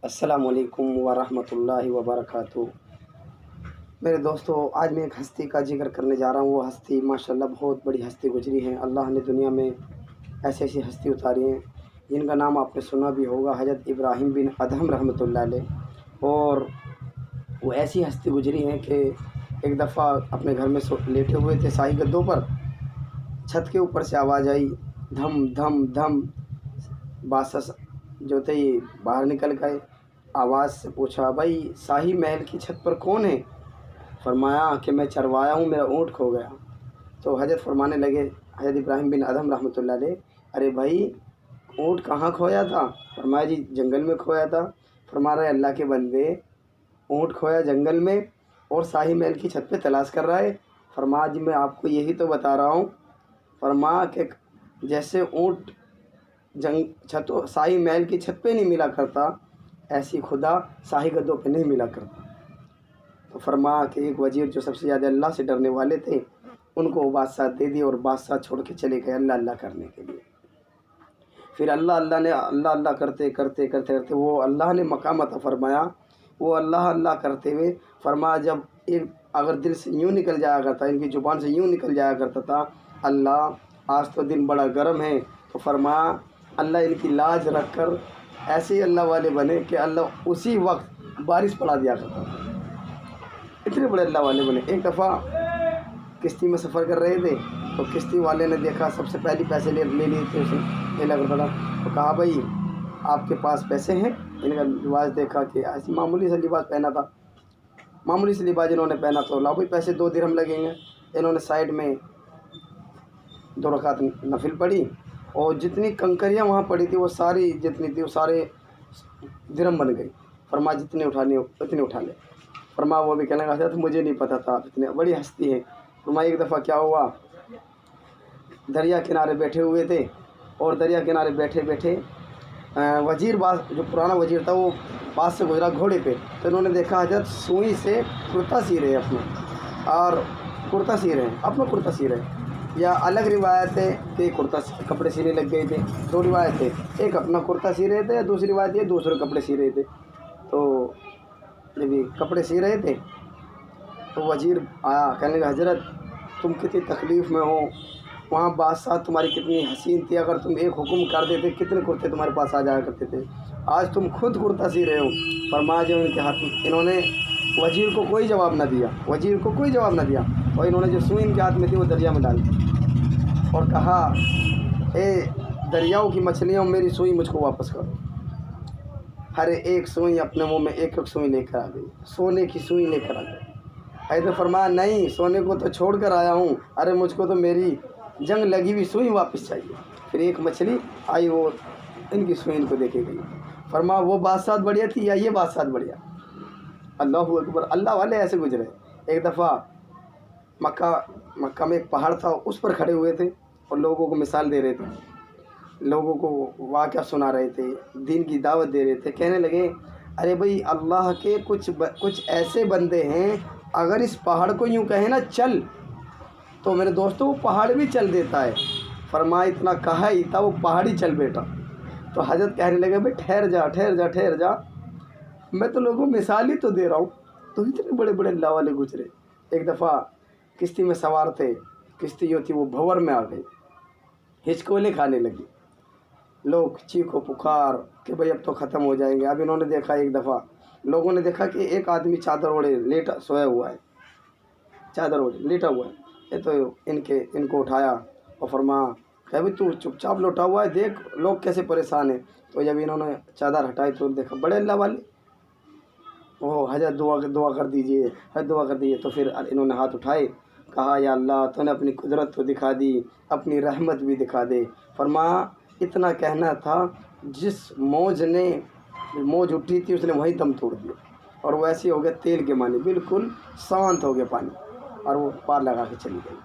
السلام علیکم ورحمۃ اللہ وبرکاتہ۔ میرے دوستو، آج میں ایک ہستی کا ذکر کرنے جا رہا ہوں۔ وہ ہستی ماشاءاللہ بہت بڑی ہستی گزری ہے۔ اللہ نے دنیا میں ایسی ایسی ہستی اتاری ہیں جن کا نام آپ نے سنا بھی ہوگا، حضرت ابراہیم بن ادہم رحمۃ اللہ علیہ۔ اور وہ ایسی ہستی گزری ہیں کہ ایک دفعہ اپنے گھر میں لیٹے ہوئے تھے شاہی گدوں پر، چھت کے اوپر سے آواز آئی، دھم دھم دھم۔ بادشاہ جو تھے باہر نکل گئے، آواز سے پوچھا، بھائی شاہی محل کی چھت پر کون ہے؟ فرمایا کہ میں چروایا ہوں، میرا اونٹ کھو گیا۔ تو حضرت فرمانے لگے، حضرت ابراہیم بن ادہم رحمۃ اللہ علیہ، ارے بھائی اونٹ کہاں کھویا تھا؟ فرمایا جی جنگل میں کھویا تھا۔ فرما رہے اللہ کے بندے، اونٹ کھویا جنگل میں اور شاہی محل کی چھت پہ تلاش کر رہا ہے؟ فرمایا جی میں آپ کو یہی تو بتا رہا ہوں۔ فرمایا کہ جیسے اونٹ شاہی محل کی چھت پہ نہیں ملا کرتا، ایسی خدا شاہی گدوں پہ نہیں ملا کرتا۔ تو فرمایا کہ ایک وزیر جو سب سے زیادہ اللہ سے ڈرنے والے تھے، ان کو بادشاہ دے دی اور بادشاہ چھوڑ کے چلے گئے اللہ اللہ کرنے کے لیے۔ پھر اللہ اللہ کرتے کرتے کرتے کرتے وہ اللہ نے مقام عطا فرمایا۔ وہ اللہ اللہ کرتے ہوئے فرمایا، جب ایک اگر دل سے یوں نکل جایا کرتا، ان کی زبان سے یوں نکل جایا کرتا تھا، اللہ آج تو دن بڑا گرم ہے، تو فرمایا اللہ ان کی لاج رکھ کر ایسے اللہ والے بنے کہ اللہ اسی وقت بارش پڑا دیا کرتا تھا۔ اتنے بڑے اللہ والے بنے۔ ایک دفعہ کشتی میں سفر کر رہے تھے تو کشتی والے نے دیکھا، سب سے پہلی پیسے لے لیے تھے اسے، لے لیا کرتا تھا، تو کہا بھائی آپ کے پاس پیسے ہیں؟ ان کا لباس دیکھا کہ ایسی معمولی سے لباس پہنا تھا، معمولی سے لباس انہوں نے پہنا، تو لاؤ بھائی پیسے 2 درہم لگیں گے۔ انہوں نے سائڈ میں 2 رکعت نفل پڑھی اور جتنی کنکریاں وہاں پڑی تھی وہ ساری جتنی تھی وہ سارے درہم بن گئی۔ فرمایا جتنے اٹھانی ہو اتنے اٹھا لے۔ فرمایا وہ بھی کہنے لگا تھا مجھے نہیں پتہ تھا، اتنے بڑی ہستی ہے۔ فرمایا ایک دفعہ کیا ہوا، دریا کنارے بیٹھے ہوئے تھے اور دریا کنارے بیٹھے بیٹھے وزیر جو پرانا وزیر تھا وہ پاس سے گزرا گھوڑے پہ، تو انہوں نے دیکھا حضرت سوئی سے کرتا سی رہے اپنا، اور کرتا سی رہے اپنا کرتا سی رہے، یا الگ روایت ہے کہ کپڑے سینے لگ گئے تھے۔ 2 روایت ہے، ایک اپنا کرتا سی رہے تھے یا دوسری روایت یہ دوسرے کپڑے سی رہے تھے۔ تو جب یہ کپڑے سی رہے تھے تو وزیر آیا، کہنے لگا حضرت تم کتنی تکلیف میں ہو، وہاں بادشاہ تمہاری کتنی حسین تھی، اگر تم ایک حکم کر دیتے کتنے کرتے تمہارے پاس آ جایا کرتے تھے، آج تم خود کرتا سی رہے ہو۔ فرمایا جو ان کے ہاتھ میں، انہوں نے وزیر کو کوئی جواب نہ دیا، وزیر کو کوئی جواب نہ دیا، اور انہوں نے جو سوئی ان کے ہاتھ میں تھی وہ دریا میں ڈال دی اور کہا، اے دریاؤں کی مچھلیوں میری سوئی مجھ کو واپس کرو۔ ہر ایک سوئی اپنے منہ میں ایک ایک سوئی لے کر آ گئی، سونے کی سوئی لے کر آ گئی۔ حضرت فرمایا نہیں، سونے کو تو چھوڑ کر آیا ہوں، ارے مجھ کو تو میری جنگ لگی ہوئی سوئی واپس چاہیے۔ پھر ایک مچھلی آئی، وہ ان کی سوئی ان کو دیکھے گئی۔ فرمایا وہ بادشاہ بڑھیا تھی یا یہ بادشاہ بڑھیا؟ اللہ اکبر، اللہ والے ایسے گزرے۔ ایک دفعہ مکہ میں ایک پہاڑ تھا، اس پر کھڑے ہوئے تھے اور لوگوں کو مثال دے رہے تھے، لوگوں کو واقعہ سنا رہے تھے، دین کی دعوت دے رہے تھے۔ کہنے لگے، ارے بھائی اللہ کے کچھ ایسے بندے ہیں، اگر اس پہاڑ کو یوں کہیں نا چل، تو میرے دوستوں وہ پہاڑ بھی چل دیتا ہے۔ فرمایا اتنا کہا ہی تھا وہ پہاڑ ہی چل بیٹا۔ تو حضرت کہنے لگے، بھائی ٹھہر جا ٹھہر جا ٹھہر جا، میں تو لوگوں کو مثال ہی تو دے رہا ہوں۔ تو اتنے بڑے بڑے اللہ والے گزرے۔ ایک دفعہ کشتی میں سوار تھے، کشتی جو تھی وہ بھور میں آ گئی، ہچکولے کھانے لگی، لوگ چیخو پکار کہ بھئی اب تو ختم ہو جائیں گے۔ اب انہوں نے دیکھا، ایک دفعہ لوگوں نے دیکھا کہ ایک آدمی چادر اوڑھے لیٹا سویا ہوا ہے، چادر اوڑھے لیٹا ہوا ہے۔ یہ تو ان کو اٹھایا اور فرمایا کہ بھئی تو چپ چاپ لوٹا ہوا ہے، دیکھ لوگ کیسے پریشان ہیں۔ تو جب انہوں نے چادر ہٹائی تو دیکھا بڑے اللہ والے، وہ حضرت دعا کر دیجئے، حضرت دعا کر دیجئے۔ تو پھر انہوں نے ہاتھ اٹھائے، کہا یا اللہ تو نے اپنی قدرت تو دکھا دی، اپنی رحمت بھی دکھا دے۔ فرمایا اتنا کہنا تھا، جس موج اٹھی تھی اس نے وہیں دم توڑ دیا، اور وہ ایسے ہو گیا تیل کے معنی، بالکل شانت ہو گیا پانی، اور وہ پار لگا کے چلی گئی۔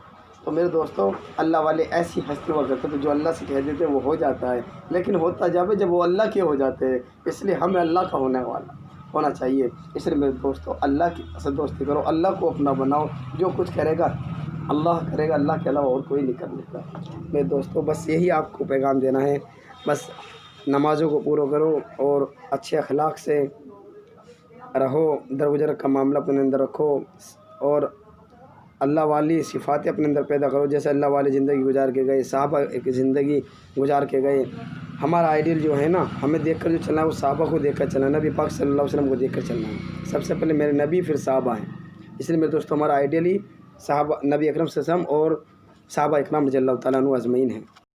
تو میرے دوستوں، اللہ والے ایسی ہستی ہوا کرتے تھے، جو اللہ سے کہہ دیتے وہ ہو جاتا ہے، لیکن ہوتا جب وہ اللہ کے ہو جاتے ہیں۔ اس لیے ہمیں اللہ کا ہونا چاہیے۔ اس لیے میرے دوستوں اللہ کی سے دوستی کرو، اللہ کو اپنا بناؤ، جو کچھ کرے گا اللہ کرے گا، اللہ کے علاوہ اور کوئی نہیں کر لیتا۔ میرے دوستوں بس یہی آپ کو پیغام دینا ہے، بس نمازوں کو پورا کرو اور اچھے اخلاق سے رہو، درگزر کا معاملہ اپنے اندر رکھو اور اللہ والی صفاتیں اپنے اندر پیدا کرو، جیسے اللہ والی زندگی گزار کے گئے، صحابہ کی زندگی گزار کے گئے۔ ہمارا آئیڈیل جو ہے نا، ہمیں دیکھ کر جو چلنا ہے وہ صحابہ کو دیکھ کر چلنا ہے، نبی پاک صلی اللہ علیہ وسلم کو دیکھ کر چلنا ہے۔ سب سے پہلے میرے نبی پھر صحابہ ہیں، اس لیے میرے دوستوں ہمارا آئیڈیل ہی صحابہ، نبی اکرم صلی اللہ علیہ وسلم اور صحابہ اکرام رضی اللہ تعالیٰ عنہ اجمعین ہیں۔